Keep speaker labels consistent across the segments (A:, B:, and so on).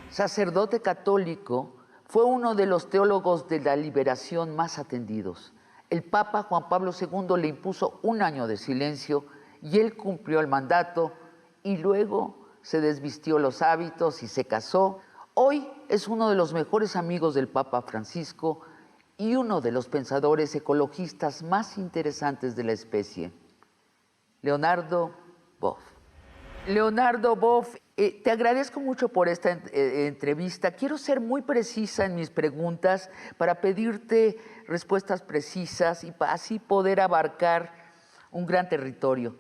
A: Sacerdote católico, fue uno de los teólogos de la liberación más atendidos. El Papa Juan Pablo II le impuso un año de silencio y él cumplió el mandato y luego se desvistió los hábitos y se casó. Hoy es uno de los mejores amigos del Papa Francisco y uno de los pensadores ecologistas más interesantes de la especie, Leonardo Boff. Leonardo Boff, te agradezco mucho por esta entrevista. Quiero ser muy precisa en mis preguntas para pedirte respuestas precisas y así poder abarcar un gran territorio.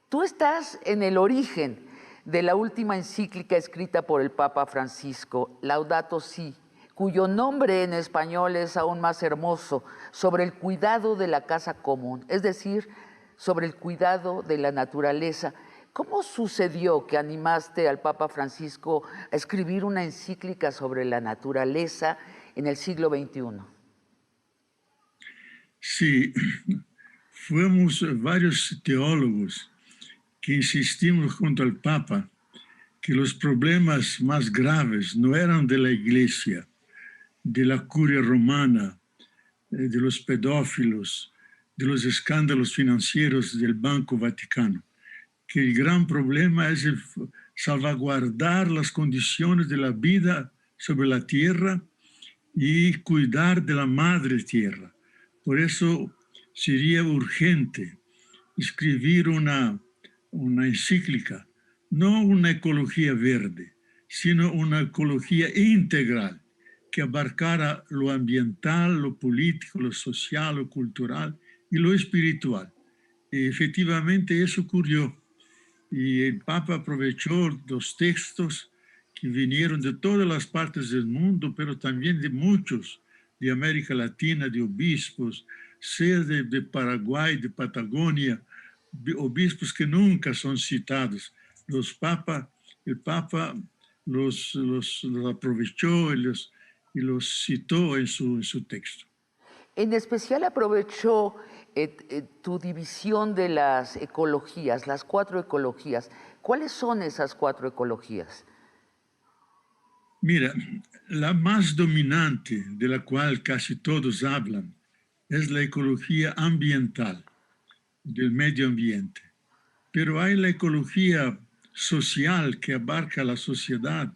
A: Tú estás en el origen de la última encíclica escrita por el Papa Francisco, Laudato Si, cuyo nombre en español es aún más hermoso, sobre el cuidado de la casa común, es decir, sobre el cuidado de la naturaleza. ¿Cómo sucedió que animaste al Papa Francisco a escribir una encíclica sobre la naturaleza en el siglo XXI?
B: Sí, fuimos varios teólogos que insistimos junto al Papa que los problemas más graves no eran de la Iglesia, de la curia romana, de los pedófilos, de los escándalos financieros del Banco Vaticano, que el gran problema es salvaguardar las condiciones de la vida sobre la tierra y cuidar de la madre tierra. Por eso sería urgente escribir una encíclica, no una ecología verde, sino una ecología integral que abarcara lo ambiental, lo político, lo social, lo cultural y lo espiritual. Y efectivamente eso ocurrió. Y el Papa aprovechó los textos que vinieron de todas las partes del mundo, pero también de muchos, de América Latina, de obispos, sea de Paraguay, de Patagonia, obispos que nunca son citados. El Papa los aprovechó y los citó en su texto.
A: En especial aprovechó tu división de las ecologías, las 4 ecologías. ¿Cuáles son esas 4 ecologías?
B: Mira, la más dominante, de la cual casi todos hablan, es la ecología ambiental, del medio ambiente. Pero hay la ecología social que abarca la sociedad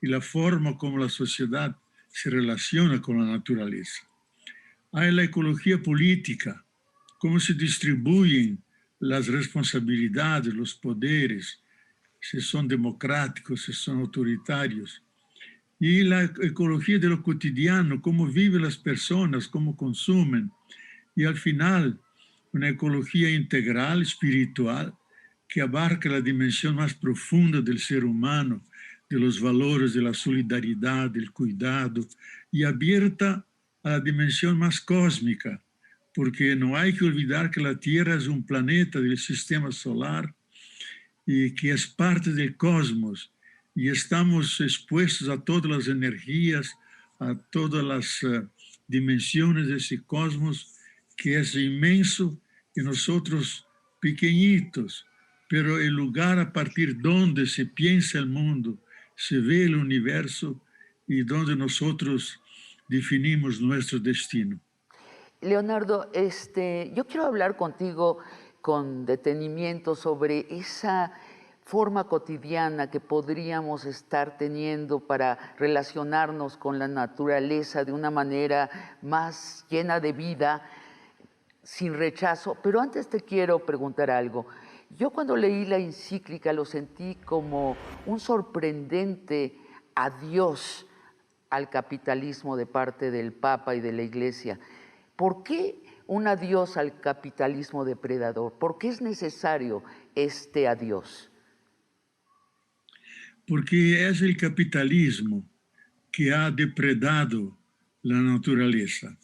B: y la forma como la sociedad se relaciona con la naturaleza. Hay la ecología política, cómo se distribuyen las responsabilidades, los poderes, si son democráticos, si son autoritarios. Y la ecología de lo cotidiano, cómo viven las personas, cómo consumen. Y al final, una ecología integral, espiritual, que abarca la dimensión más profunda del ser humano, de los valores de la solidaridad, del cuidado, y abierta a la dimensión más cósmica, porque no hay que olvidar que la Tierra es un planeta del sistema solar y que es parte del cosmos, y estamos expuestos a todas las energías, a todas las dimensiones de ese cosmos, que es inmenso, y nosotros pequeñitos, pero el lugar a partir donde se piensa el mundo, se ve el universo y donde nosotros definimos nuestro destino.
A: Leonardo, yo quiero hablar contigo con detenimiento sobre esa forma cotidiana que podríamos estar teniendo para relacionarnos con la naturaleza de una manera más llena de vida, sin rechazo. Pero antes te quiero preguntar algo. Yo cuando leí la encíclica lo sentí como un sorprendente adiós al capitalismo de parte del Papa y de la Iglesia. ¿Por qué un adiós al capitalismo depredador? ¿Por qué es necesario este adiós?
B: Porque es el capitalismo que ha depredado la naturaleza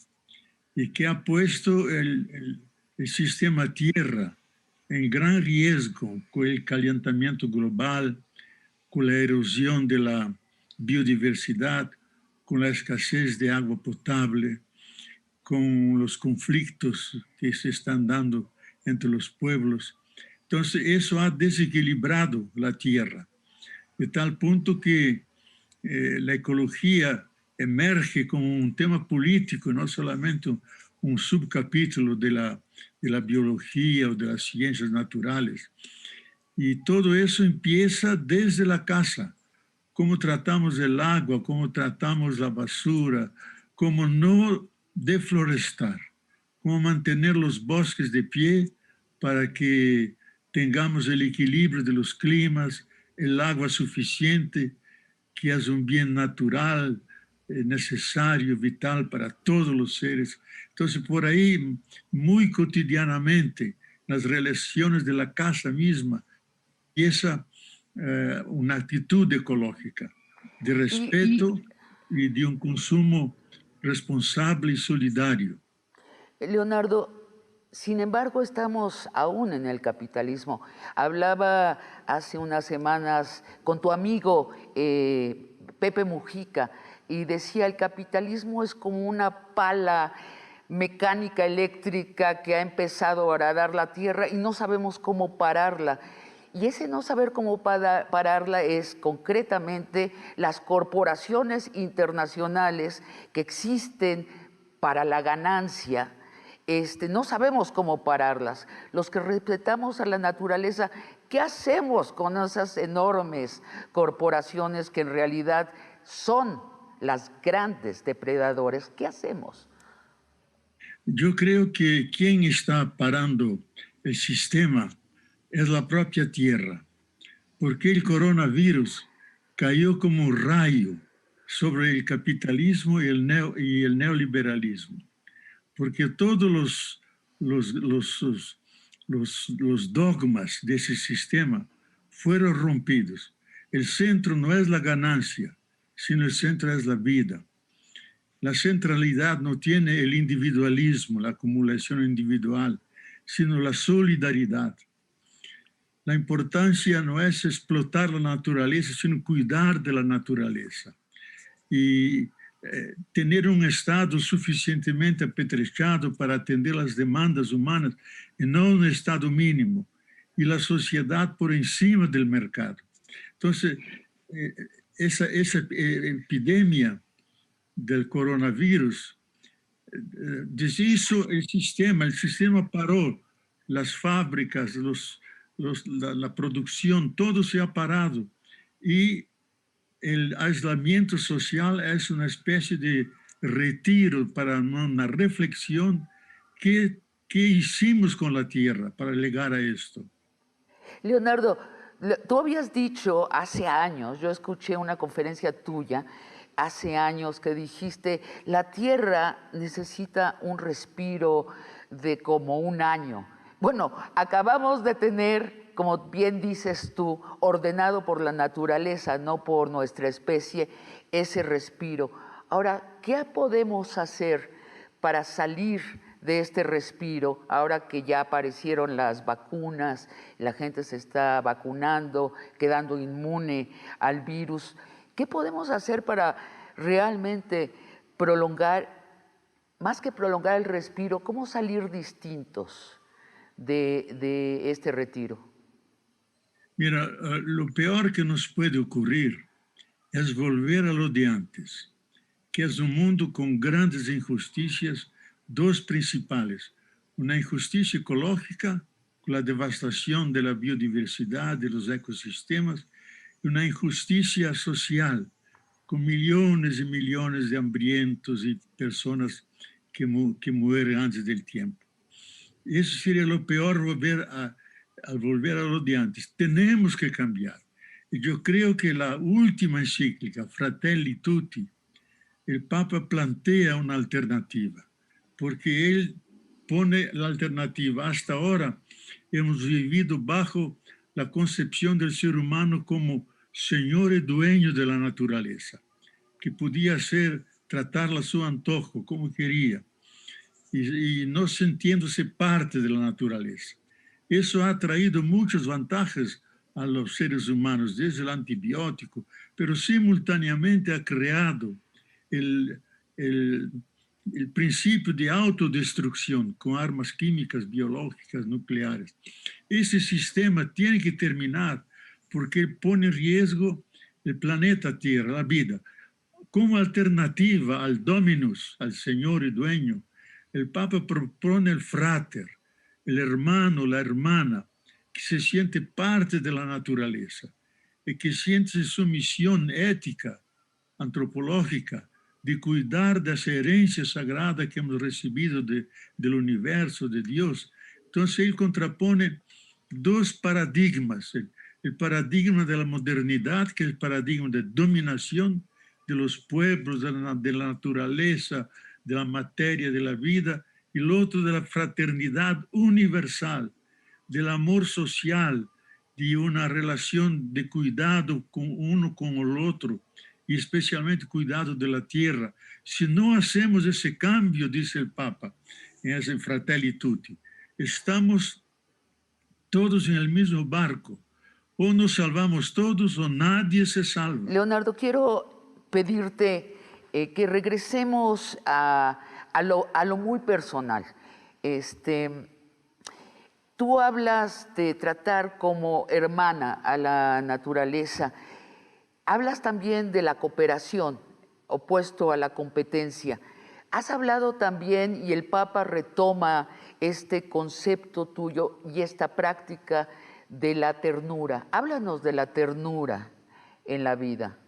B: y que ha puesto el sistema Tierra en gran riesgo con el calentamiento global, con la erosión de la biodiversidad, con la escasez de agua potable, con los conflictos que se están dando entre los pueblos. Entonces, eso ha desequilibrado la tierra, de tal punto que la ecología emerge como un tema político, no solamente un subcapítulo de la biología o de las ciencias naturales. Y todo eso empieza desde la casa. Cómo tratamos el agua, cómo tratamos la basura, cómo no deflorestar, cómo mantener los bosques de pie para que tengamos el equilibrio de los climas, el agua suficiente, que es un bien natural, necesario, vital para todos los seres. Entonces, por ahí, muy cotidianamente, las relaciones de la casa misma, empieza una actitud ecológica de respeto y de un consumo responsable y solidario.
A: Leonardo, sin embargo, estamos aún en el capitalismo. Hablaba hace unas semanas con tu amigo Pepe Mujica y decía, el capitalismo es como una pala mecánica eléctrica que ha empezado a arar la tierra y no sabemos cómo pararla. Y ese no saber cómo pararla es concretamente las corporaciones internacionales que existen para la ganancia. No sabemos cómo pararlas. Los que respetamos a la naturaleza, ¿qué hacemos con esas enormes corporaciones que en realidad son las grandes depredadores? ¿Qué hacemos?
B: Yo creo que quien está parando el sistema es la propia tierra, porque el coronavirus cayó como un rayo sobre el capitalismo y el neoliberalismo, porque todos los dogmas de ese sistema fueron rompidos. El centro no es la ganancia, sino el centro es la vida. La centralidad no tiene el individualismo, la acumulación individual, sino la solidaridad. La importancia no es explotar la naturaleza, sino cuidar de la naturaleza. Y tener un Estado suficientemente apetrechado para atender las demandas humanas y no un Estado mínimo. Y la sociedad por encima del mercado. Entonces, esa epidemia del coronavirus deshizo el sistema paró, las fábricas, la producción, todo se ha parado. Y el aislamiento social es una especie de retiro para una reflexión qué hicimos con la tierra para llegar a esto.
A: Leonardo, tú habías dicho hace años, yo escuché una conferencia tuya hace años que dijiste, la tierra necesita un respiro de como un año. Bueno, acabamos de tener, como bien dices tú, ordenado por la naturaleza, no por nuestra especie, ese respiro. Ahora, ¿qué podemos hacer para salir de este respiro, ahora que ya aparecieron las vacunas, la gente se está vacunando, quedando inmune al virus? ¿Qué podemos hacer para realmente prolongar, más que prolongar el respiro, cómo salir distintos de este retiro?
B: Mira, lo peor que nos puede ocurrir es volver a lo de antes, que es un mundo con grandes injusticias, dos principales. Una injusticia ecológica, con la devastación de la biodiversidad, de los ecosistemas, y una injusticia social, con millones y millones de hambrientos y personas que mueren antes del tiempo. Eso sería lo peor, al volver a lo de antes. Tenemos que cambiar. Y yo creo que la última encíclica, Fratelli Tutti, el Papa plantea una alternativa, porque él pone la alternativa. Hasta ahora hemos vivido bajo la concepción del ser humano como señor y dueño de la naturaleza, que podía tratarla a su antojo, como quería, y no sintiéndose parte de la naturaleza. Eso ha traído muchas ventajas a los seres humanos, desde el antibiótico, pero simultáneamente ha creado el principio de autodestrucción con armas químicas, biológicas, nucleares. Ese sistema tiene que terminar porque pone en riesgo el planeta Tierra, la vida, como alternativa al dominus, al Señor y dueño. El Papa propone el frater, el hermano, la hermana, que se siente parte de la naturaleza y que siente su misión ética, antropológica, de cuidar de esa herencia sagrada que hemos recibido del universo, de Dios. Entonces, él contrapone dos paradigmas, el paradigma de la modernidad, que es el paradigma de dominación de los pueblos, de la naturaleza, de la materia, de la vida, y el otro de la fraternidad universal, del amor social, de una relación de cuidado con uno con el otro, y especialmente cuidado de la tierra. Si no hacemos ese cambio, dice el Papa, en ese Fratelli Tutti, estamos todos en el mismo barco. O nos salvamos todos o nadie se salva.
A: Leonardo, quiero pedirte que regresemos a lo muy personal. Tú hablas de tratar como hermana a la naturaleza. Hablas también de la cooperación, opuesto a la competencia. Has hablado también, y el Papa retoma este concepto tuyo y esta práctica de la ternura. Háblanos de la ternura en la vida.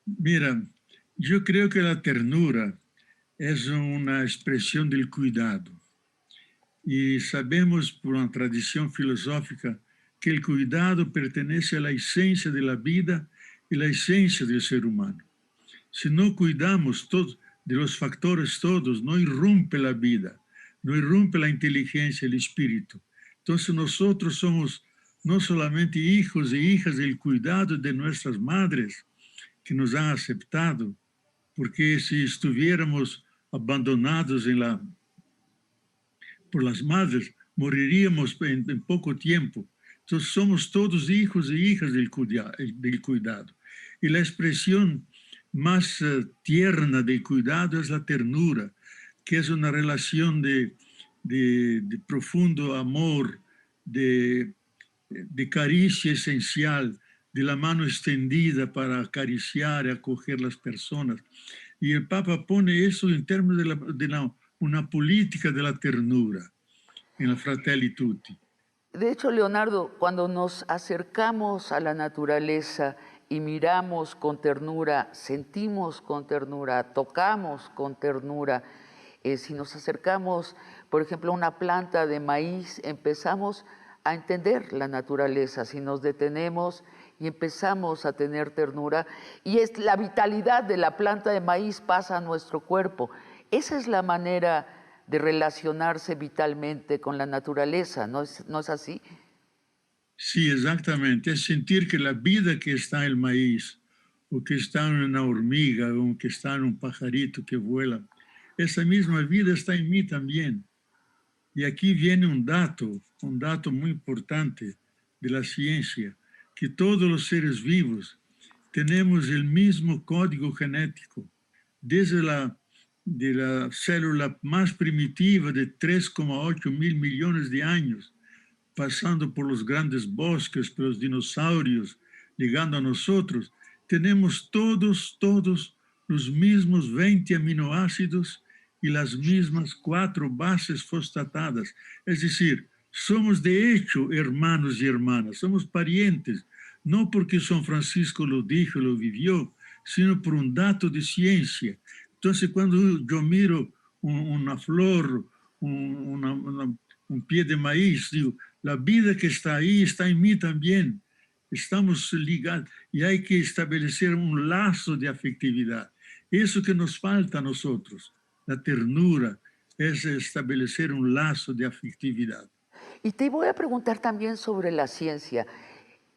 B: Mira, yo creo que la ternura es una expresión del cuidado. Y sabemos por una tradición filosófica que el cuidado pertenece a la esencia de la vida y la esencia del ser humano. Si no cuidamos de los factores todos, no irrumpe la vida, no irrumpe la inteligencia, el espíritu. Entonces nosotros somos no solamente hijos e hijas del cuidado de nuestras madres, que nos han aceptado, porque si estuviéramos abandonados por las madres, moriríamos en poco tiempo. Entonces somos todos hijos e hijas del cuidado. Y la expresión más tierna del cuidado es la ternura, que es una relación de profundo amor, de caricia esencial, de la mano extendida para acariciar y acoger las personas. Y el Papa pone eso en términos de una política de la ternura en la Fratelli Tutti.
A: De hecho, Leonardo, cuando nos acercamos a la naturaleza y miramos con ternura, sentimos con ternura, tocamos con ternura, si nos acercamos, por ejemplo, a una planta de maíz, empezamos a entender la naturaleza. Si nos detenemos y empezamos a tener ternura, y es la vitalidad de la planta de maíz pasa a nuestro cuerpo. Esa es la manera de relacionarse vitalmente con la naturaleza, ¿no es así?
B: Sí, exactamente. Es sentir que la vida que está en el maíz, o que está en una hormiga, o que está en un pajarito que vuela, esa misma vida está en mí también. Y aquí viene un dato muy importante de la ciencia, que todos los seres vivos tenemos el mismo código genético, desde de la célula más primitiva de 3,8 mil millones de años, pasando por los grandes bosques, por los dinosaurios, llegando a nosotros, tenemos todos los mismos 20 aminoácidos y las mismas 4 bases fosfatadas. Es decir, somos de hecho hermanos y hermanas, somos parientes, no porque San Francisco lo dijo, lo vivió, sino por un dato de ciencia. Entonces, cuando yo miro una flor, un pie de maíz, digo, la vida que está ahí está en mí también. Estamos ligados y hay que establecer un lazo de afectividad. Eso que nos falta a nosotros, la ternura, es establecer un lazo de afectividad.
A: Y te voy a preguntar también sobre la ciencia.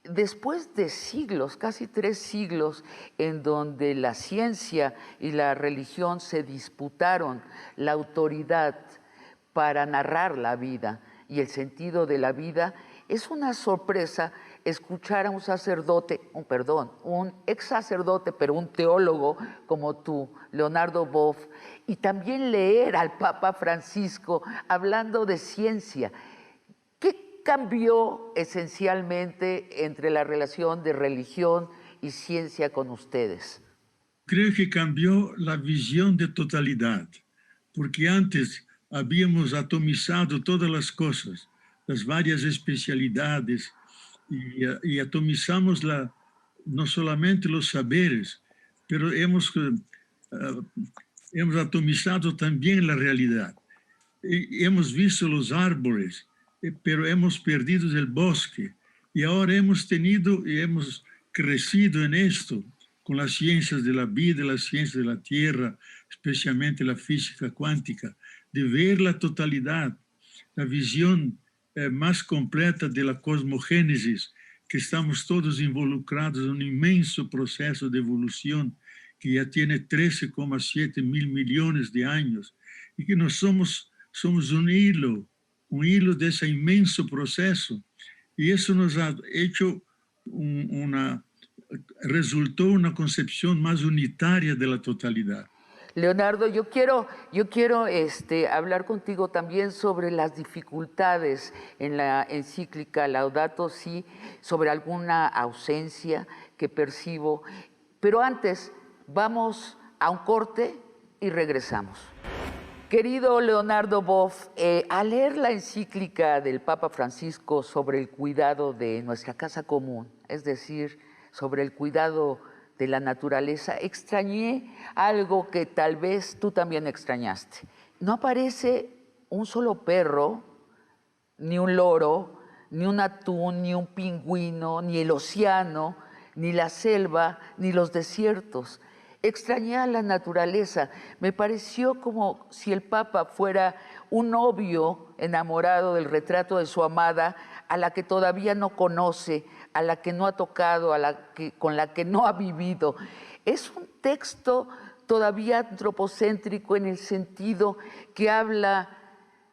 A: Después de siglos, casi 3 siglos, en donde la ciencia y la religión se disputaron la autoridad para narrar la vida y el sentido de la vida, es una sorpresa escuchar a un sacerdote, un ex sacerdote, pero un teólogo como tú, Leonardo Boff, y también leer al Papa Francisco hablando de ciencia. ¿Qué cambió esencialmente entre la relación de religión y ciencia con ustedes.
B: Creo que cambió la visión de totalidad, porque antes habíamos atomizado todas las cosas, las varias especialidades, y atomizamos no solamente los saberes, pero hemos atomizado también la realidad. Hemos visto los árboles, pero hemos perdido el bosque, y ahora hemos tenido y hemos crecido en esto, con las ciencias de la vida, las ciencias de la tierra, especialmente la física cuántica, de ver la totalidad, la visión más completa de la cosmogénesis, que estamos todos involucrados en un inmenso proceso de evolución que ya tiene 13,7 mil millones de años, y que nós somos un hilo de ese inmenso proceso, y eso nos ha hecho resultó una concepción más unitaria de la totalidad.
A: Leonardo, yo quiero hablar contigo también sobre las dificultades en la encíclica Laudato Si, sobre alguna ausencia que percibo. Pero antes, vamos a un corte y regresamos. Querido Leonardo Boff, al leer la encíclica del Papa Francisco sobre el cuidado de nuestra casa común, es decir, sobre el cuidado de la naturaleza, extrañé algo que tal vez tú también extrañaste. No aparece un solo perro, ni un loro, ni un atún, ni un pingüino, ni el océano, ni la selva, ni los desiertos. Extrañé a la naturaleza. Me pareció como si el Papa fuera un novio enamorado del retrato de su amada, a la que todavía no conoce, a la que no ha tocado, con la que no ha vivido. Es un texto todavía antropocéntrico en el sentido que habla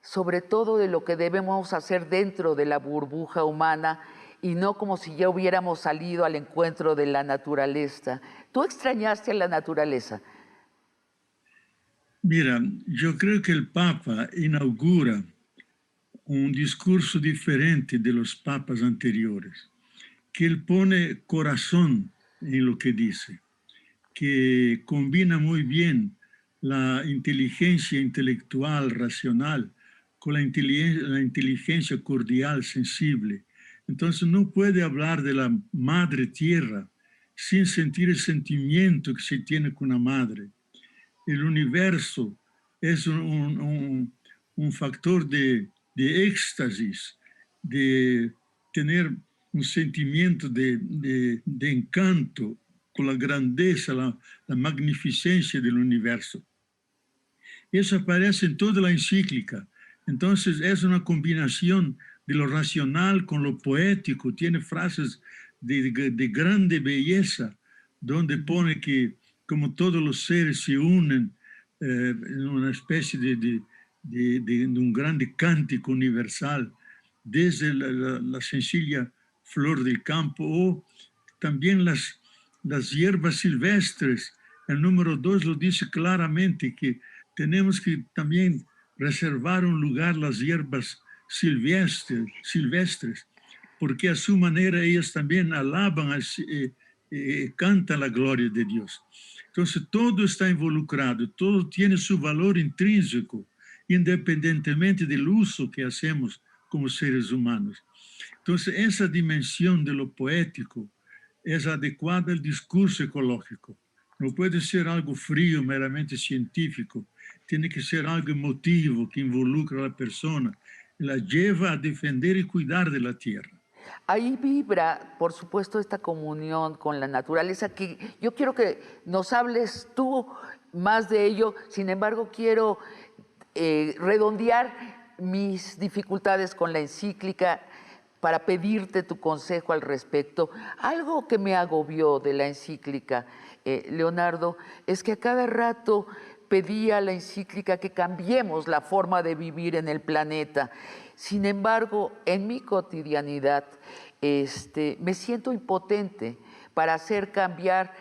A: sobre todo de lo que debemos hacer dentro de la burbuja humana y no como si ya hubiéramos salido al encuentro de la naturaleza. ¿Tú extrañaste a la naturaleza?
B: Mira, yo creo que el Papa inaugura un discurso diferente de los papas anteriores, que él pone corazón en lo que dice, que combina muy bien la inteligencia intelectual, racional, con la inteligencia cordial, sensible. Entonces no puede hablar de la madre tierra sin sentir el sentimiento que se tiene con la madre. El universo es un factor de éxtasis, de tener un sentimiento de encanto con la grandeza, la magnificencia del universo. Eso aparece en toda la encíclica. Entonces es una combinación de lo racional con lo poético. Tiene frases de grande belleza, donde pone que como todos los seres se unen en una especie de un grande cántico universal, desde la sencilla flor del campo o también las hierbas silvestres. El número 2 lo dice claramente, que tenemos que también reservar un lugar las hierbas silvestres, porque a su manera ellas también alaban, cantan la gloria de Dios. Entonces todo está involucrado, todo tiene su valor intrínseco, independientemente del uso que hacemos como seres humanos. Entonces esa dimensión de lo poético es adecuada al discurso ecológico. No puede ser algo frío, meramente científico. Tiene que ser algo emotivo, que involucra a la persona, la lleva a defender y cuidar de la tierra.
A: Ahí vibra, por supuesto, esta comunión con la naturaleza, que yo quiero que nos hables tú más de ello. Sin embargo, quiero redondear mis dificultades con la encíclica para pedirte tu consejo al respecto. Algo que me agobió de la encíclica, Leonardo, es que a cada rato pedía a la encíclica que cambiemos la forma de vivir en el planeta. Sin embargo, en mi cotidianidad me siento impotente para hacer cambiar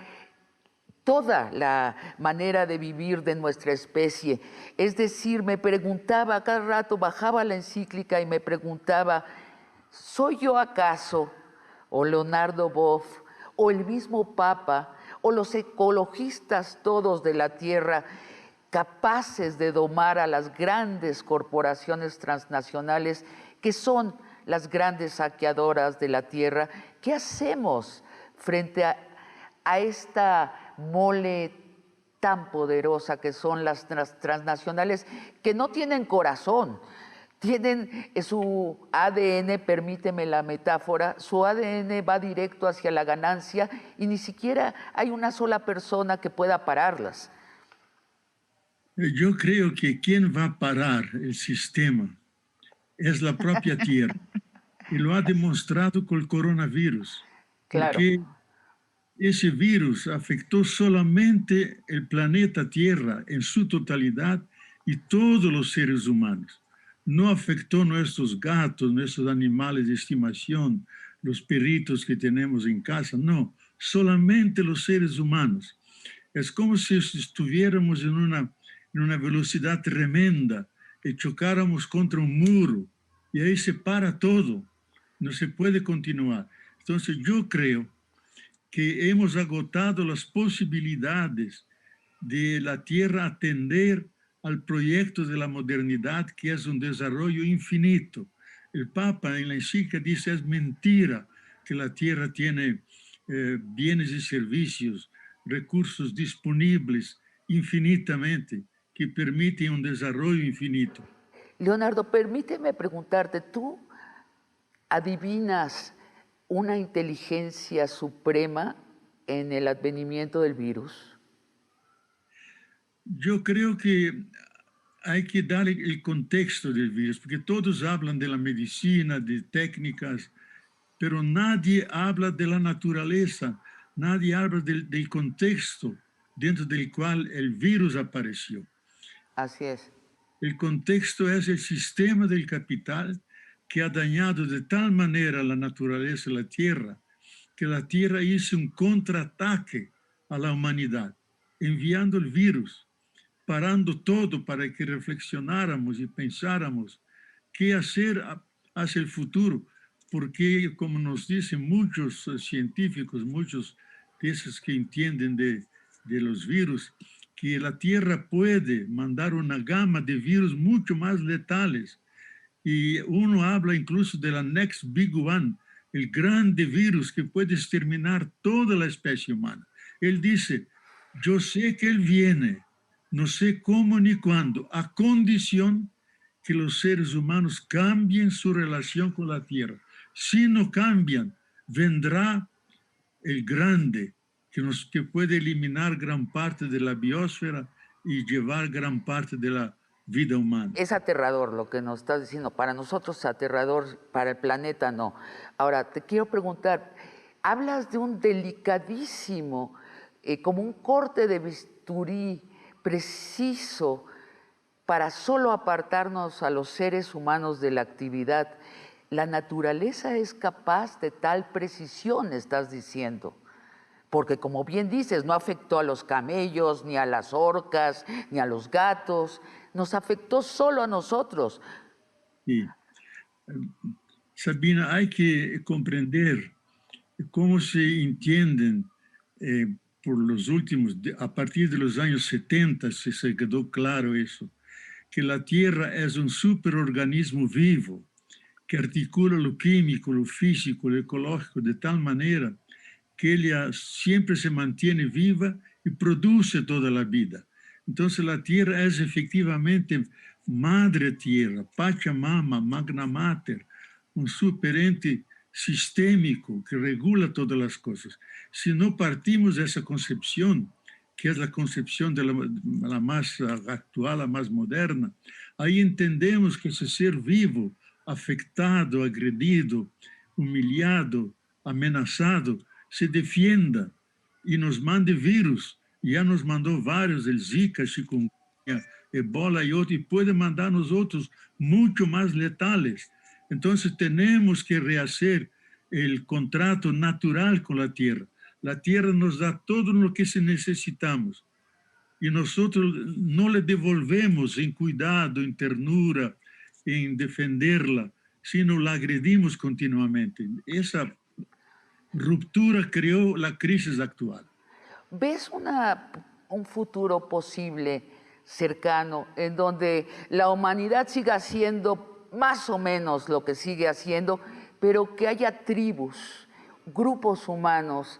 A: toda la manera de vivir de nuestra especie. Es decir, me preguntaba, a cada rato bajaba la encíclica y me preguntaba, ¿soy yo acaso, o Leonardo Boff, o el mismo Papa, o los ecologistas todos de la Tierra, capaces de domar a las grandes corporaciones transnacionales que son las grandes saqueadoras de la Tierra. ¿Qué hacemos frente a esta mole tan poderosa que son las transnacionales, que no tienen corazón? Tienen su ADN, permíteme la metáfora, su ADN va directo hacia la ganancia y ni siquiera hay una sola persona que pueda pararlas.
B: Yo creo que quien va a parar el sistema es la propia Tierra. Y lo ha demostrado con el coronavirus.
A: Claro.
B: Porque ese virus afectó solamente el planeta Tierra en su totalidad y todos los seres humanos. No afectó nuestros gatos, nuestros animales de estimación, los perritos que tenemos en casa, no, solamente los seres humanos. Es como si estuviéramos en una velocidad tremenda y chocáramos contra un muro y ahí se para todo, no se puede continuar. Entonces yo creo que hemos agotado las posibilidades de la Tierra atender al proyecto de la modernidad, que es un desarrollo infinito. El Papa en la encíclica dice, es mentira que la Tierra tiene bienes y servicios, recursos disponibles infinitamente, que permiten un desarrollo infinito.
A: Leonardo, permíteme preguntarte, ¿tú adivinas una inteligencia suprema en el advenimiento del virus?
B: Yo creo que hay que dar el contexto del virus, porque todos hablan de la medicina, de técnicas, pero nadie habla de la naturaleza, nadie habla del contexto dentro del cual el virus apareció.
A: Así es.
B: El contexto es el sistema del capital que ha dañado de tal manera la naturaleza de la Tierra, que la Tierra hizo un contraataque a la humanidad, enviando el virus, parando todo para que reflexionáramos y pensáramos qué hacer hacia el futuro, porque como nos dicen muchos científicos, muchos de esos que entienden de los virus, que la Tierra puede mandar una gama de virus mucho más letales. Y uno habla incluso de la Next Big One, el grande virus que puede exterminar toda la especie humana. Él dice, yo sé que él viene, no sé cómo ni cuándo, a condición que los seres humanos cambien su relación con la Tierra. Si no cambian, vendrá el grande, que puede eliminar gran parte de la biosfera y llevar gran parte de la vida humana.
A: Es aterrador lo que nos estás diciendo. Para nosotros es aterrador, para el planeta no. Ahora, te quiero preguntar, hablas de un delicadísimo, como un corte de bisturí preciso para solo apartarnos a los seres humanos de la actividad. La naturaleza es capaz de tal precisión, estás diciendo. Porque como bien dices, no afectó a los camellos, ni a las orcas, ni a los gatos, nos afectó solo a nosotros.
B: Sí. Sabina, hay que comprender cómo se entienden por los últimos, a partir de los años 70 se quedó claro eso, que la Tierra es un superorganismo vivo que articula lo químico, lo físico, lo ecológico de tal manera que ella siempre se mantiene viva y produce toda la vida. Entonces la Tierra es efectivamente Madre Tierra, Pachamama, Magna Mater, un superente sistémico que regula todas las cosas. Si no partimos de esa concepción, que es la concepción de la más actual, la más moderna, ahí entendemos que ese ser vivo, afectado, agredido, humillado, amenazado, se defienda y nos mande virus. Ya nos mandó varios, el Zika, chikungunya, Ebola y otros, y puede mandarnos otros mucho más letales. Entonces tenemos que rehacer el contrato natural con la Tierra. La Tierra nos da todo lo que necesitamos y nosotros no le devolvemos en cuidado, en ternura, en defenderla, sino la agredimos continuamente. Esa ruptura creó la crisis actual.
A: ¿Ves un futuro posible, cercano, en donde la humanidad siga haciendo más o menos lo que sigue haciendo, pero que haya tribus, grupos humanos,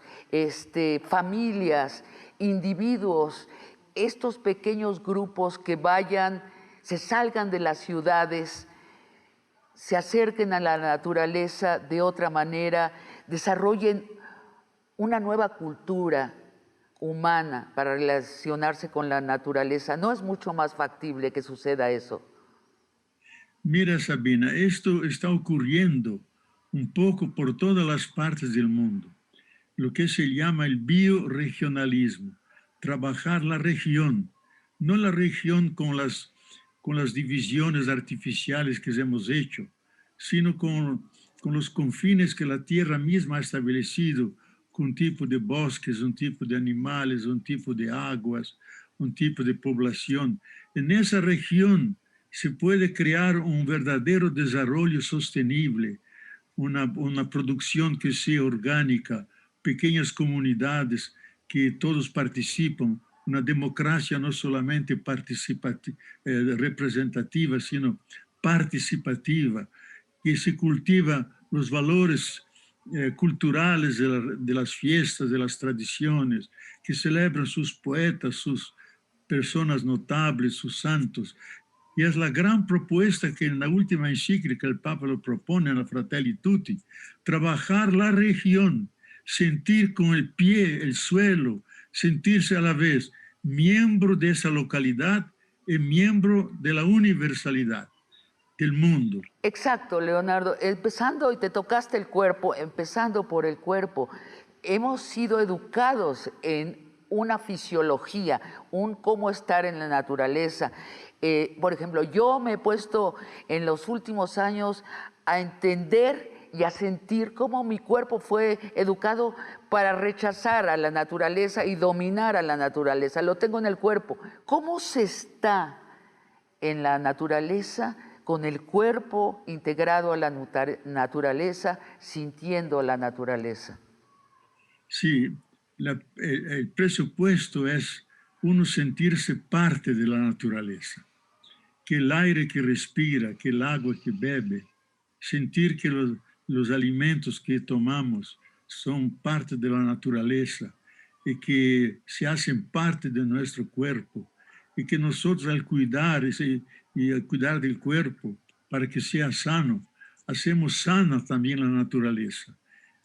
A: familias, individuos, estos pequeños grupos que vayan, se salgan de las ciudades, se acerquen a la naturaleza de otra manera, desarrollen una nueva cultura humana para relacionarse con la naturaleza? ¿No es mucho más factible que suceda eso?
B: Mira, Sabina, esto está ocurriendo un poco por todas las partes del mundo. Lo que se llama el bioregionalismo, trabajar la región, no la región con las divisiones artificiales que hemos hecho, sino con los confines que la tierra misma ha establecido, con un tipo de bosques, un tipo de animales, un tipo de aguas, un tipo de población. En esa región se puede crear un verdadero desarrollo sostenible, una producción que sea orgánica, pequeñas comunidades que todos participan, una democracia no solamente representativa, sino participativa, que se cultiva los valores culturales de las fiestas, de las tradiciones, que celebran sus poetas, sus personas notables, sus santos. Y es la gran propuesta que en la última encíclica el Papa lo propone en la Fratelli Tutti, trabajar la región, sentir con el pie el suelo, sentirse a la vez miembro de esa localidad y miembro de la universalidad del mundo.
A: Exacto, Leonardo. Empezando, y te tocaste el cuerpo, empezando por el cuerpo, hemos sido educados en una fisiología, un cómo estar en la naturaleza. Por ejemplo, yo me he puesto en los últimos años a entender y a sentir cómo mi cuerpo fue educado para rechazar a la naturaleza y dominar a la naturaleza. Lo tengo en el cuerpo. ¿Cómo se está en la naturaleza, con el cuerpo integrado a la naturaleza, sintiendo la naturaleza?
B: Sí, el presupuesto es uno sentirse parte de la naturaleza, que el aire que respira, que el agua que bebe, sentir que los alimentos que tomamos son parte de la naturaleza y que se hacen parte de nuestro cuerpo y que nosotros al cuidar y al cuidar del cuerpo para que sea sano, hacemos sana también la naturaleza.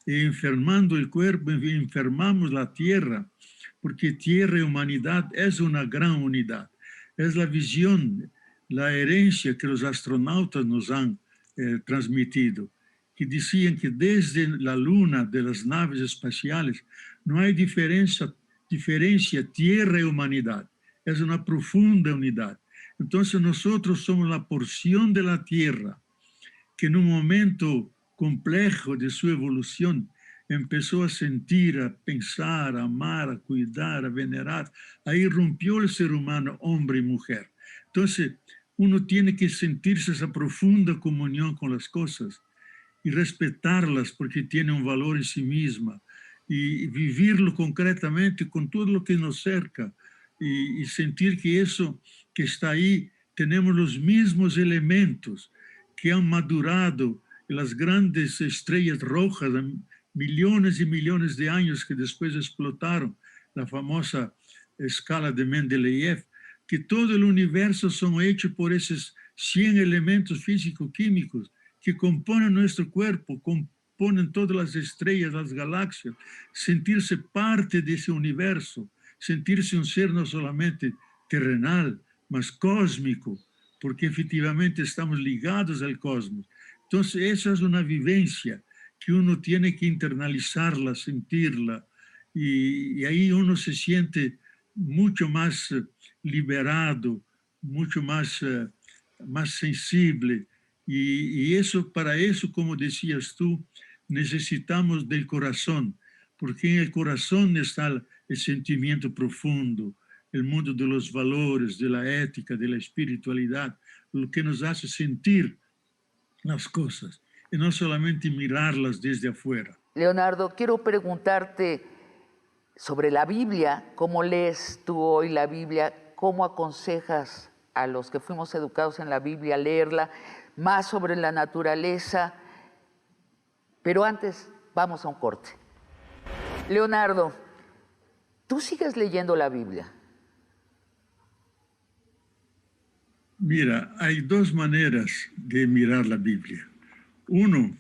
B: Y enfermando el cuerpo, enfermamos la tierra, porque tierra y humanidad es una gran unidad. Es la visión, la herencia que los astronautas nos han transmitido, que decían que desde la luna de las naves espaciales no hay diferencia tierra y humanidad, es una profunda unidad. Entonces nosotros somos la porción de la tierra que en un momento complejo de su evolución empezó a sentir, a pensar, a amar, a cuidar, a venerar. Ahí rompió el ser humano, hombre y mujer. Entonces, uno tiene que sentirse esa profunda comunión con las cosas y respetarlas porque tienen un valor en sí misma y vivirlo concretamente con todo lo que nos cerca y sentir que eso que está ahí tenemos los mismos elementos que han madurado en las grandes estrellas rojas, millones y millones de años que después explotaron, la famosa escala de Mendeleev, que todo el universo son hechos por esos 100 elementos físico-químicos que componen nuestro cuerpo, componen todas las estrellas, las galaxias, sentirse parte de ese universo, sentirse un ser no solamente terrenal, mas cósmico, porque efectivamente estamos ligados al cosmos. Entonces, esa es una vivencia que uno tiene que internalizarla, sentirla, y ahí uno se siente mucho más liberado, mucho más sensible. Y eso, para eso, como decías tú, necesitamos del corazón, porque en el corazón está el sentimiento profundo, el mundo de los valores, de la ética, de la espiritualidad, lo que nos hace sentir las cosas y no solamente mirarlas desde afuera.
A: Leonardo, quiero preguntarte sobre la Biblia. ¿Cómo lees tú hoy la Biblia? ¿Cómo aconsejas a los que fuimos educados en la Biblia a leerla? Más sobre la naturaleza. Pero antes, vamos a un corte. Leonardo, ¿tú sigues leyendo la Biblia?
B: Mira, hay dos maneras de mirar la Biblia. Uno,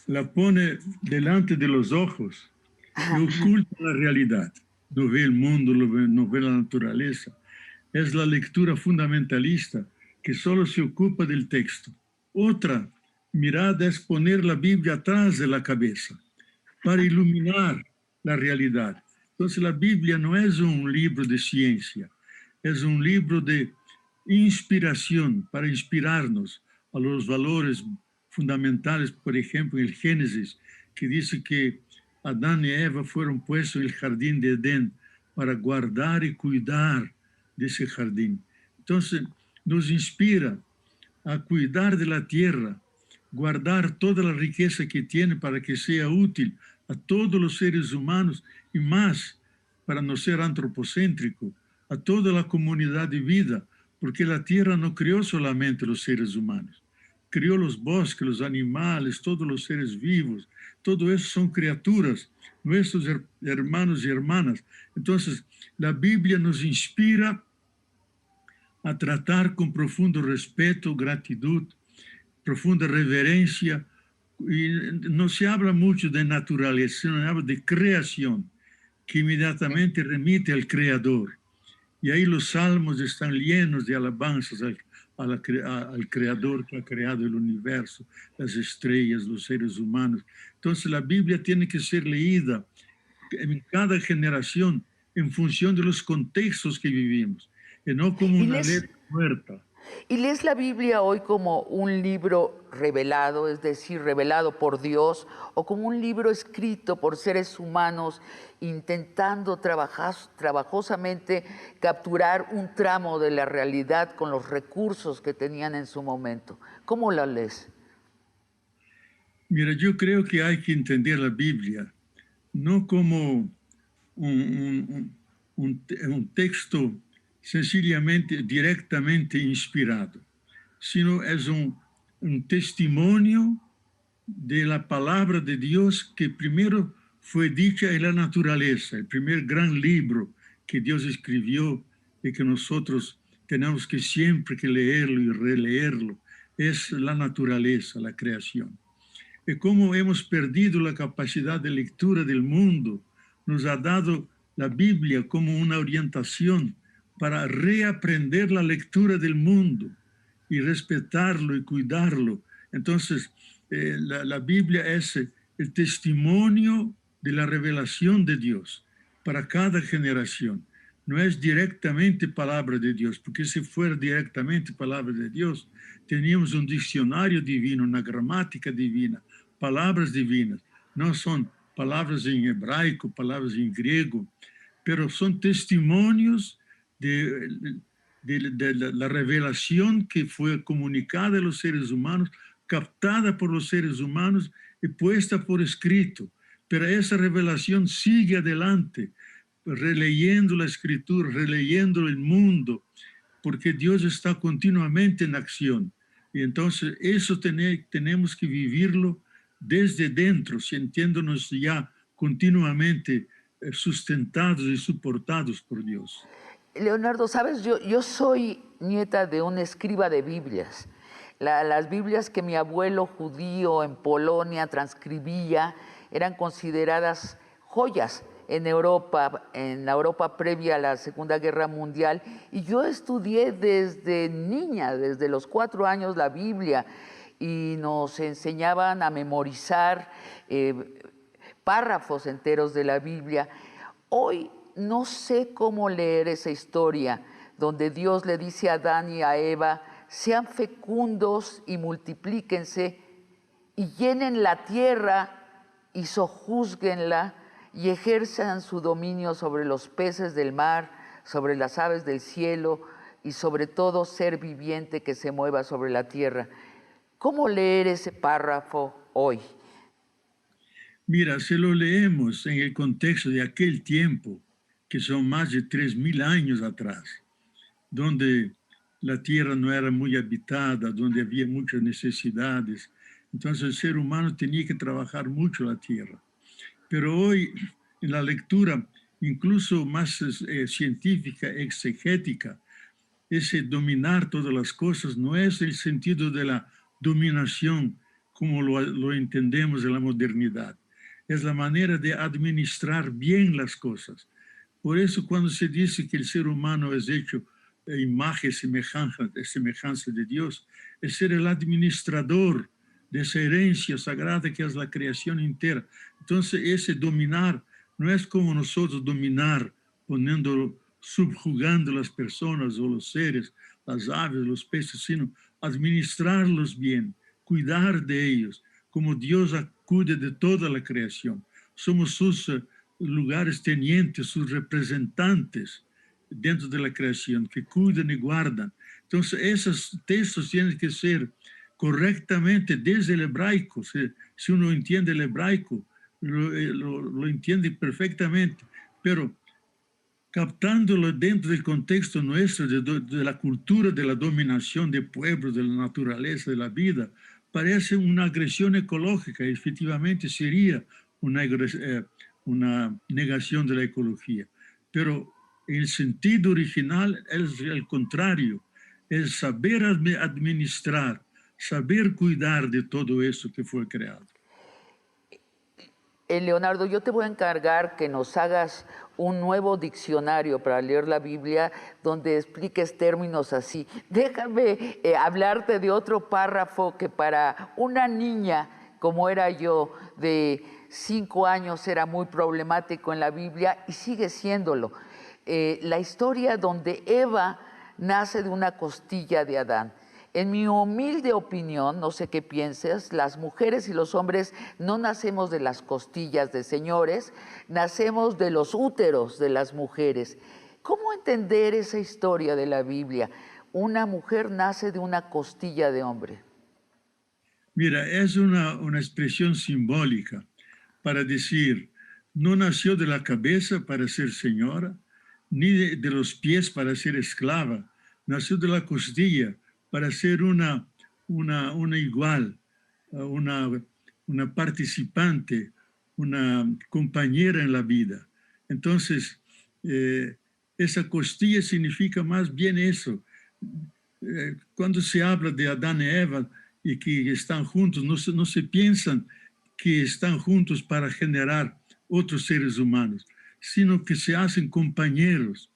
B: la pone delante de los ojos y oculta la realidad. No ve el mundo, no ve la naturaleza. Es la lectura fundamentalista que solo se ocupa del texto. Otra mirada es poner la Biblia atrás de la cabeza para iluminar la realidad. Entonces la Biblia no es un libro de ciencia, es un libro de inspiración para inspirarnos a los valores fundamentales, por ejemplo, el Génesis, que dice que Adán y Eva fueron puestos en el jardín de Edén para guardar y cuidar de ese jardín. Entonces, nos inspira a cuidar de la tierra, guardar toda la riqueza que tiene para que sea útil a todos los seres humanos y más, para no ser antropocéntrico, a toda la comunidad de vida, porque la tierra no creó solamente los seres humanos, crió los bosques, los animales, todos los seres vivos, todo eso son criaturas, nuestros hermanos y hermanas. Entonces, la Biblia nos inspira a tratar con profundo respeto, gratitud, profunda reverencia. Y no se habla mucho de naturaleza, se habla de creación, que inmediatamente remite al Creador. Y ahí los salmos están llenos de alabanzas al Creador que ha creado el universo, las estrellas, los seres humanos. Entonces la Biblia tiene que ser leída en cada generación en función de los contextos que vivimos, y no como
A: ¿Y
B: una
A: lees,
B: letra muerta.
A: ¿Y lees la Biblia hoy como un libro revelado, es decir, revelado por Dios, o como un libro escrito por seres humanos intentando trabajosamente capturar un tramo de la realidad con los recursos que tenían en su momento? ¿Cómo la lees?
B: Mira, yo creo que hay que entender la Biblia no como un texto sencillamente, directamente inspirado, sino es un testimonio de la palabra de Dios que primero fue dicha en la naturaleza, el primer gran libro que Dios escribió y que nosotros tenemos que siempre que leerlo y releerlo, es la naturaleza, la creación. Y como hemos perdido la capacidad de lectura del mundo, nos ha dado la Biblia como una orientación para reaprender la lectura del mundo y respetarlo y cuidarlo. Entonces, la Biblia es el testimonio de la revelación de Dios para cada generación. No es directamente palabra de Dios, porque si fuera directamente palabra de Dios, teníamos un diccionario divino, una gramática divina, palabras divinas. No son palabras en hebraico, palabras en griego, pero son testimonios de la revelación que fue comunicada a los seres humanos, captada por los seres humanos y puesta por escrito. Pero esa revelación sigue adelante, releyendo la escritura, releyendo el mundo, porque Dios está continuamente en acción. Y entonces eso tenemos que vivirlo desde dentro, sintiéndonos ya continuamente sustentados y soportados por Dios.
A: Leonardo, sabes, yo soy nieta de un escriba de Biblias. Las Biblias que mi abuelo judío en Polonia transcribía eran consideradas joyas en la Europa previa a la Segunda Guerra Mundial. Y yo estudié desde niña, desde los 4 años, la Biblia, y nos enseñaban a memorizar párrafos enteros de la Biblia. Hoy no sé cómo leer esa historia donde Dios le dice a Adán y a Eva: sean fecundos y multiplíquense y llenen la tierra y sojúzguenla y ejerzan su dominio sobre los peces del mar, sobre las aves del cielo y sobre todo ser viviente que se mueva sobre la tierra. ¿Cómo leer ese párrafo hoy?
B: Mira, si lo leemos en el contexto de aquel tiempo, que son más de 3000 años atrás, donde la tierra no era muy habitada, donde había muchas necesidades, entonces el ser humano tenía que trabajar mucho la tierra. Pero hoy, en la lectura incluso más científica, exegética, ese dominar todas las cosas no es el sentido de la dominación como lo entendemos en la modernidad. Es la manera de administrar bien las cosas. Por eso cuando se dice que el ser humano es hecho imagen semejanza de Dios, es ser el administrador de esa herencia sagrada que es la creación entera. Entonces ese dominar no es como nosotros dominar poniendo subjugando las personas o los seres, las aves, los peces, sino administrarlos bien, cuidar de ellos, como Dios cuida de toda la creación. Somos sus lugares tenientes, sus representantes dentro de la creación, que cuidan y guardan. Entonces, esos textos tienen que ser correctamente desde el hebraico. Si uno entiende el hebraico, lo entiende perfectamente, pero captándolo dentro del contexto nuestro, de la cultura de la dominación de pueblos, de la naturaleza, de la vida, parece una agresión ecológica. Efectivamente sería una negación de la ecología. Pero el sentido original es el contrario, es saber administrar, saber cuidar de todo eso que fue creado.
A: Leonardo, yo te voy a encargar que nos hagas un nuevo diccionario para leer la Biblia donde expliques términos así. Déjame hablarte de otro párrafo que para una niña como era yo de 5 años era muy problemático en la Biblia y sigue siéndolo. La historia donde Eva nace de una costilla de Adán. En mi humilde opinión, no sé qué pienses, las mujeres y los hombres no nacemos de las costillas de señores, nacemos de los úteros de las mujeres. ¿Cómo entender esa historia de la Biblia? Una mujer nace de una costilla de hombre.
B: Mira, es una expresión simbólica para decir, no nació de la cabeza para ser señora, ni de los pies para ser esclava, nació de la costilla para ser una igual, una participante, una compañera en la vida. Entonces, esa costilla significa más bien eso. Cuando se habla de Adán y Eva y que están juntos, no se piensan que están juntos para generar otros seres humanos, sino que se hacen compañeros,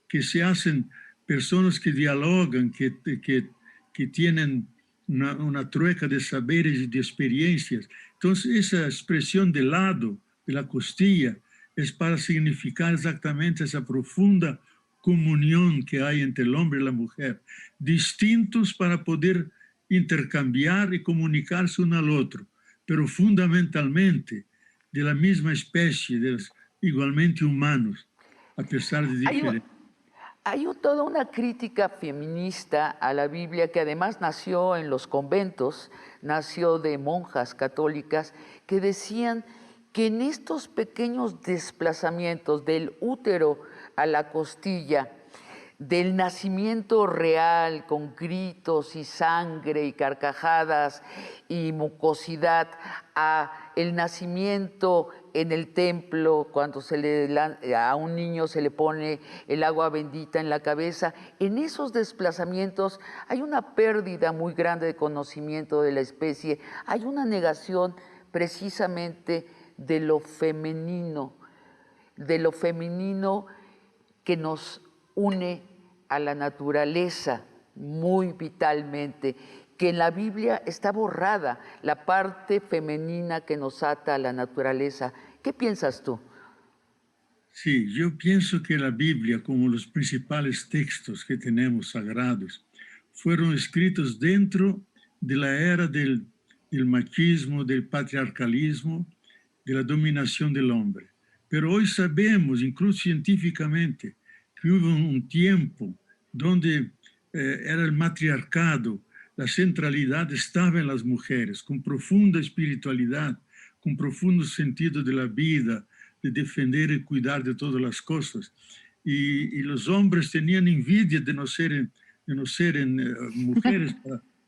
B: que se hacen personas que dialogan, que tienen una trueca de saberes y de experiencias. Entonces, esa expresión de lado, de la costilla, es para significar exactamente esa profunda comunión que hay entre el hombre y la mujer, distintos para poder intercambiar y comunicarse uno al otro, pero fundamentalmente de la misma especie, igualmente humanos, a pesar de diferencias.
A: Hay toda una crítica feminista a la Biblia que además nació en los conventos, nació de monjas católicas que decían que en estos pequeños desplazamientos del útero a la costilla, del nacimiento real con gritos y sangre y carcajadas y mucosidad a el nacimiento en el templo cuando a un niño se le pone el agua bendita en la cabeza, en esos desplazamientos hay una pérdida muy grande de conocimiento de la especie, hay una negación precisamente de lo femenino que nos une a la naturaleza muy vitalmente, que en la Biblia está borrada la parte femenina que nos ata a la naturaleza. ¿Qué piensas tú?
B: Sí, yo pienso que la Biblia, como los principales textos que tenemos sagrados, fueron escritos dentro de la era del machismo, del patriarcalismo, de la dominación del hombre. Pero hoy sabemos, incluso científicamente, que hubo un tiempo donde era el matriarcado, la centralidad estaba en las mujeres, con profunda espiritualidad, con profundo sentido de la vida, de defender y cuidar de todas las cosas. Y los hombres tenían envidia de no ser mujeres,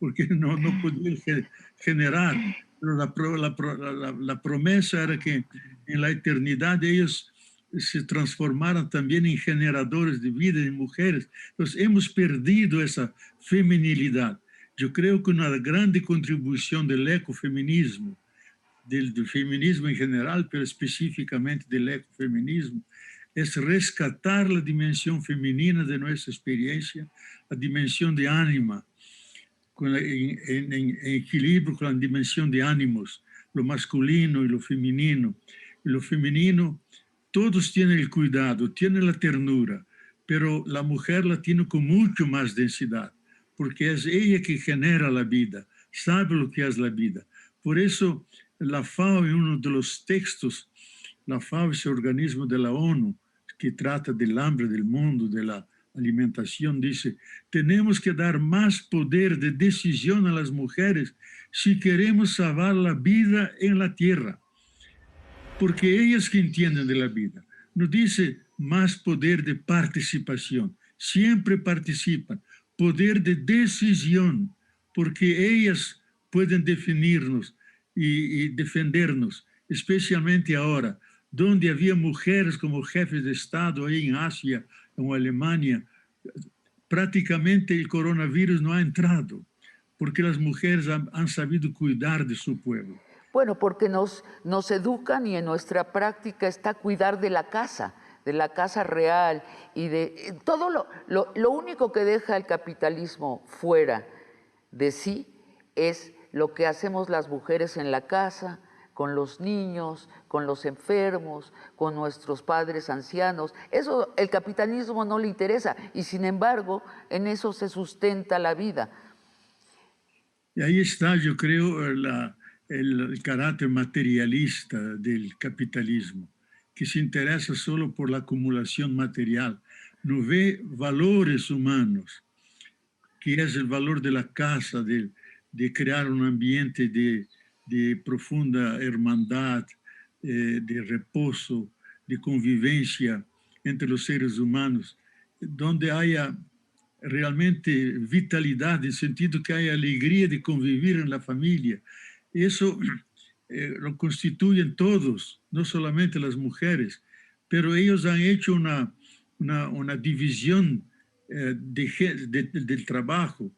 B: porque no podían generar. Pero la promesa era que en la eternidad ellos se transformaran también en generadores de vida, en mujeres. Entonces hemos perdido esa feminilidad. Yo creo que una grande contribución del ecofeminismo, del feminismo en general, pero específicamente del ecofeminismo, es rescatar la dimensión femenina de nuestra experiencia, la dimensión de ánima, en equilibrio con la dimensión de ánimos, lo masculino y lo femenino. Y lo femenino, todos tienen el cuidado, tienen la ternura, pero la mujer la tiene con mucho más densidad, porque es ella que genera la vida, sabe lo que es la vida. Por eso la FAO, en uno de los textos, la FAO, ese organismo de la ONU, que trata del hambre del mundo, de la alimentación, dice, tenemos que dar más poder de decisión a las mujeres si queremos salvar la vida en la tierra, porque ellas que entienden de la vida. Nos dice más poder de participación, siempre participan, poder de decisión, porque ellas pueden definirnos y defendernos, especialmente ahora, donde había mujeres como jefes de Estado ahí en Asia, en Alemania, prácticamente el coronavirus no ha entrado, porque las mujeres han sabido cuidar de su pueblo.
A: Bueno, porque nos educan y en nuestra práctica está cuidar de la casa real y de todo lo único que deja el capitalismo fuera de sí es lo que hacemos las mujeres en la casa, con los niños, con los enfermos, con nuestros padres ancianos. Eso el capitalismo no le interesa y sin embargo en eso se sustenta la vida.
B: Y ahí está, yo creo, el carácter materialista del capitalismo, que se interesa solo por la acumulación material, no ve valores humanos, que es el valor de la casa, de crear un ambiente de profunda hermandad, de reposo, de convivencia entre los seres humanos, donde haya realmente vitalidad, en sentido que haya alegría de convivir en la familia. Eso lo constituyen todos, no solamente las mujeres, pero ellos han hecho una división del trabajo,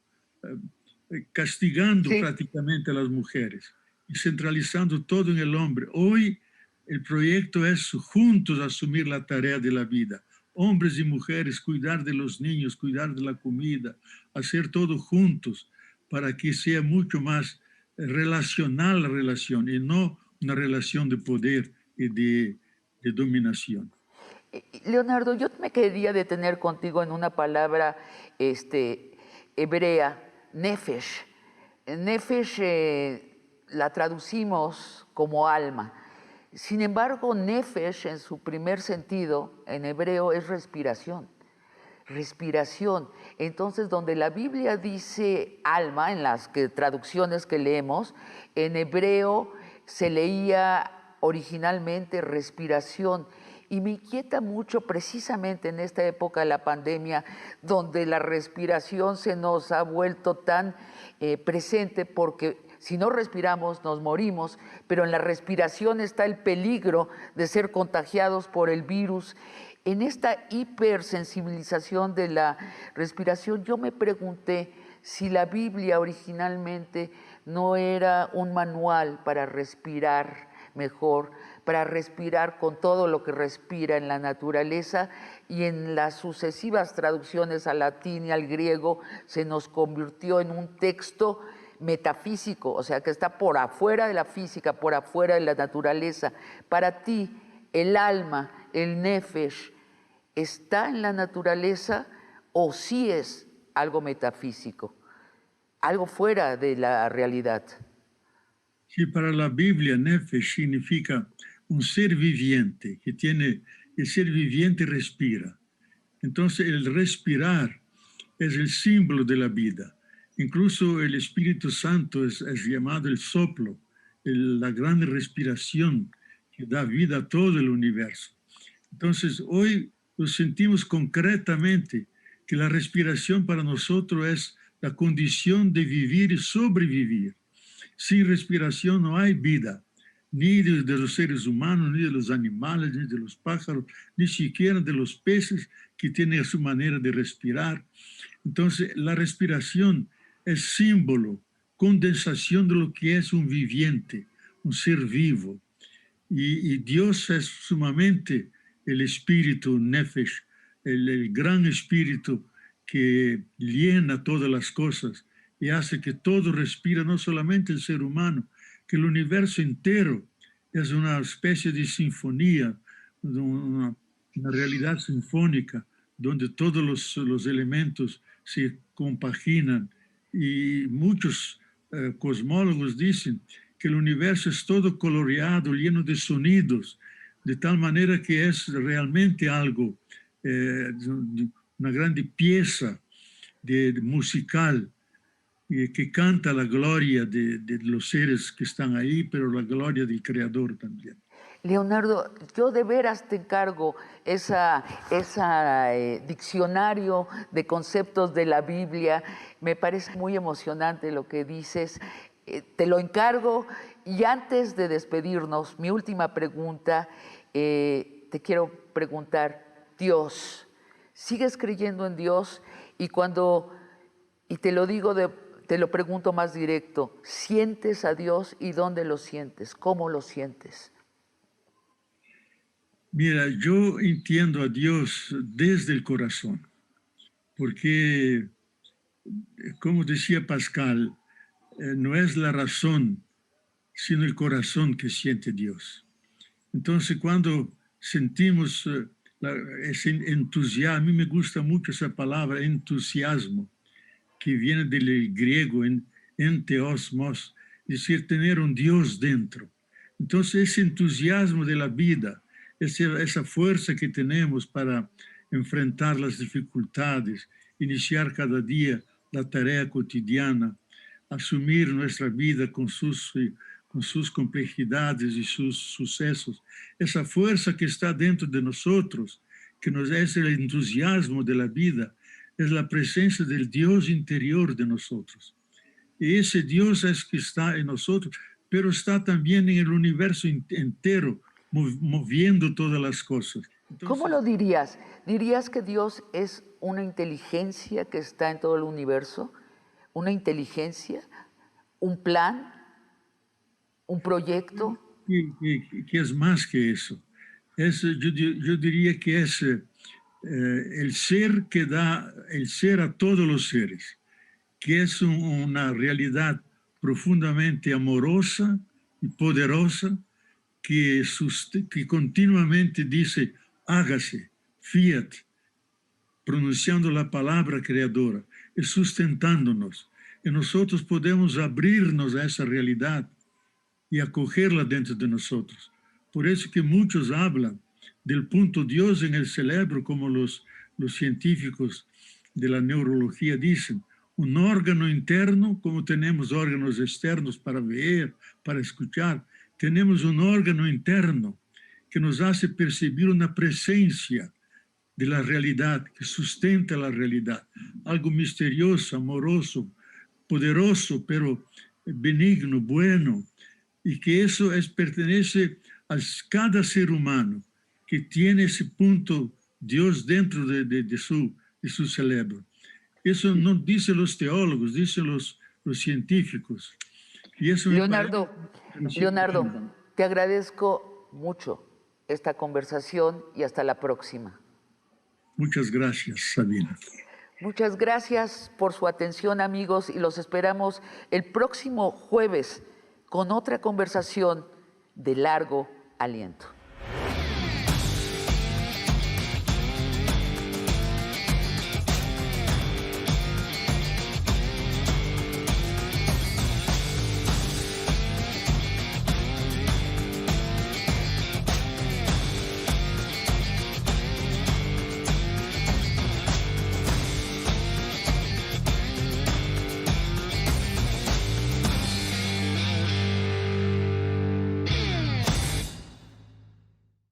B: castigando
A: Sí.
B: prácticamente a las mujeres y centralizando todo en el hombre. Hoy el proyecto es juntos asumir la tarea de la vida, hombres y mujeres, cuidar de los niños, cuidar de la comida, hacer todo juntos para que sea mucho más relacional la relación y no una relación de poder y de dominación.
A: Leonardo, yo me quería detener contigo en una palabra hebrea, nefesh. Nefesh la traducimos como alma. Sin embargo, nefesh en su primer sentido, en hebreo, es respiración. Respiración. Entonces, donde la Biblia dice alma, en las traducciones que leemos, en hebreo se leía originalmente respiración. Y me inquieta mucho precisamente en esta época de la pandemia, donde la respiración se nos ha vuelto tan presente, porque si no respiramos nos morimos, pero en la respiración está el peligro de ser contagiados por el virus. En esta hipersensibilización de la respiración, yo me pregunté si la Biblia originalmente no era un manual para respirar mejor, para respirar con todo lo que respira en la naturaleza, y en las sucesivas traducciones al latín y al griego se nos convirtió en un texto metafísico, o sea, que está por afuera de la física, por afuera de la naturaleza. Para ti, el alma, el nefesh, ¿está en la naturaleza o sí es algo metafísico, algo fuera de la realidad?
B: Sí, para la Biblia, nefesh significa un ser viviente, que tiene, el ser viviente respira. Entonces, el respirar es el símbolo de la vida. Incluso el Espíritu Santo es llamado el soplo la gran respiración que da vida a todo el universo. Entonces, hoy lo sentimos concretamente que la respiración para nosotros es la condición de vivir y sobrevivir. Sin respiración no hay vida, ni de los seres humanos, ni de los animales, ni de los pájaros, ni siquiera de los peces que tienen su manera de respirar. Entonces, la respiración es símbolo, condensación de lo que es un viviente, un ser vivo. Y Dios es sumamente el espíritu, Nefesh, el gran espíritu que llena todas las cosas y hace que todo respira, no solamente el ser humano, que el universo entero es una especie de sinfonía, una realidad sinfónica, donde todos los elementos se compaginan. Y muchos cosmólogos dicen que el universo es todo coloreado, lleno de sonidos, de tal manera que es realmente algo, una grande pieza musical que canta la gloria de los seres que están ahí, pero la gloria del Creador también.
A: Leonardo, yo de veras te encargo ese diccionario de conceptos de la Biblia. Me parece muy emocionante lo que dices. Te lo encargo. Y antes de despedirnos, mi última pregunta, te quiero preguntar, Dios, ¿sigues creyendo en Dios? Y te lo digo, te lo pregunto más directo, ¿sientes a Dios y dónde lo sientes? ¿Cómo lo sientes?
B: Mira, yo entiendo a Dios desde el corazón, porque, como decía Pascal, no es la razón, sino el corazón que siente Dios. Entonces, cuando sentimos ese entusiasmo, a mí me gusta mucho esa palabra, entusiasmo, que viene del griego, enteosmos, es decir, tener un Dios dentro. Entonces, ese entusiasmo de la vida, esa fuerza que tenemos para enfrentar las dificultades, iniciar cada día la tarea cotidiana, asumir nuestra vida con sus complejidades y sus sucesos, esa fuerza que está dentro de nosotros, que nos es el entusiasmo de la vida, es la presencia del Dios interior de nosotros. Y ese Dios es que está en nosotros, pero está también en el universo entero, moviendo todas las cosas.
A: Entonces, ¿cómo lo dirías? ¿Dirías que Dios es una inteligencia que está en todo el universo? ¿Una inteligencia? ¿Un plan? ¿Un proyecto?
B: Que es más que eso. Yo diría que es el ser que da el ser a todos los seres, que es una realidad profundamente amorosa y poderosa, que continuamente dice, hágase, fiat, pronunciando la palabra creadora y sustentándonos. Y nosotros podemos abrirnos a esa realidad y acogerla dentro de nosotros. Por eso que muchos hablan del punto Dios en el cerebro, como los científicos de la neurología dicen, un órgano interno, como tenemos órganos externos para ver, para escuchar, tenemos un órgano interno que nos hace percibir una presencia de la realidad, que sustenta la realidad, algo misterioso, amoroso, poderoso, pero benigno, bueno, y que eso pertenece a cada ser humano que tiene ese punto Dios dentro de su cerebro. Eso no dicen los teólogos, dicen los científicos. Y eso
A: Leonardo, te agradezco mucho esta conversación y hasta la próxima.
B: Muchas gracias, Sabina.
A: Muchas gracias por su atención, amigos, y los esperamos el próximo jueves con otra conversación de largo aliento.